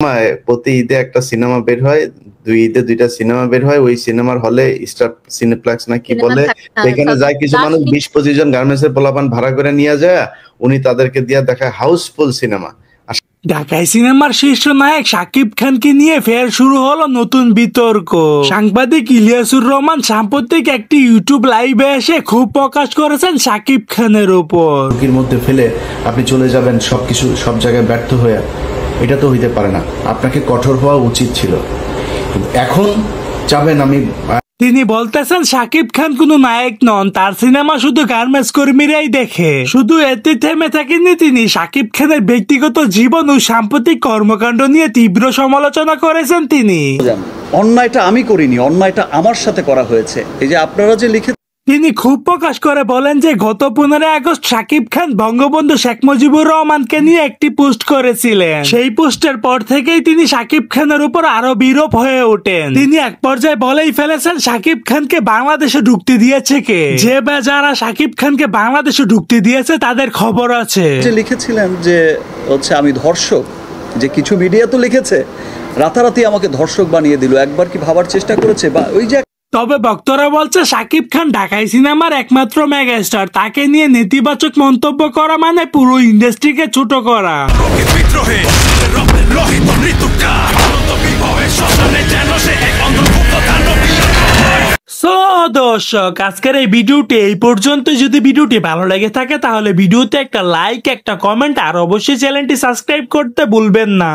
প্রতি ঈদে একটা সিনেমা বের হয়, 2 ঈদে 2টা সিনেমা বের হয়। ওই সিনেমার হলে স্টার সিনেপ্লেক্স না কি বলে, সেখানে যায় কিছু মানুষ 20-25 জন গার্মেন্টসের পোলাপান ভাড়া করে নিয়ে যায়, উনি তাদেরকে দিয়ে দেখায় হাউসফুল সিনেমা। ঢাকায় সিনেমার শীর্ষ নায়ক শাকিব খানকে নিয়ে ফের শুরু হলো নতুন বিতর্ক। সাংবাদিক ইলিয়াসুর রহমান সাম্প্রতিক একটি ইউটিউব লাইভে এসে ক্ষোভ প্রকাশ করেছেন শাকিব খানের উপর। ঝুঁকির মধ্যে ফেলে আপনি চলে যাবেন সবকিছু সব জায়গায় ব্যর্থ হয়ে, এটা তো হইতে পারে না। আপনাকে কঠোর হওয়া উচিত ছিল, এখন চাবেন আমি। তিনি বলতেছেন শাকিব খান কোনো নায়ক নন, তার সিনেমা শুধু গার্মেন্টস কর্মীরাই দেখে। শুধু এতে থেমে থাকেননি তিনি, শাকিব খানের ব্যক্তিগত জীবন ও সাম্প্রতিক কর্মকাণ্ড নিয়ে তীব্র সমালোচনা করেছেন তিনি। অন্যায়টা আমি করিনি, অন্যায়টা আমার সাথে করা হয়েছে। এই যে আপনারা যে লিখে তিনি ক্ষোভ প্রকাশ করে বলেন যে গত 15 আগস্ট শাকিব খান বঙ্গবন্ধু শেখ মুজিবুর রহমানকে নিয়ে একটি পোস্ট করেছিলেন। সেই পোস্টের পর থেকেই তিনি শাকিব খানের উপর আরো বিরূপ হয়ে ওঠেন। তিনি এক পর্যায়ে বলেই ফেলেছেন শাকিব খানকে বাংলাদেশে ঢুকতে দিয়েছে কে, যে বা যারা শাকিব খানকে বাংলাদেশে ঢুকতে দিয়েছে তাদের খবর আছে। লিখেছিলেন যে হচ্ছে আমি ধর্ষক, যে কিছু মিডিয়া তো লিখেছে রাতারাতি আমাকে ধর্ষক বানিয়ে দিল। একবার কি ভাবার চেষ্টা করেছে? বা ওই যে তবে বক্তারা বলছে শাকিব খান ঢাকাই সিনেমার একমাত্র মেগাস্টার, তাকে নিয়ে নেতিবাচক মন্তব্য করা মানে পুরো ইন্ডাস্ট্রিকে ছোট করা। দর্শক, আজকের এই ভিডিওটি এই পর্যন্ত। যদি ভিডিওটি ভালো লেগে থাকে তাহলে ভিডিওতে একটা লাইক, একটা কমেন্ট আর অবশ্যই চ্যানেলটি সাবস্ক্রাইব করতে ভুলবেন না।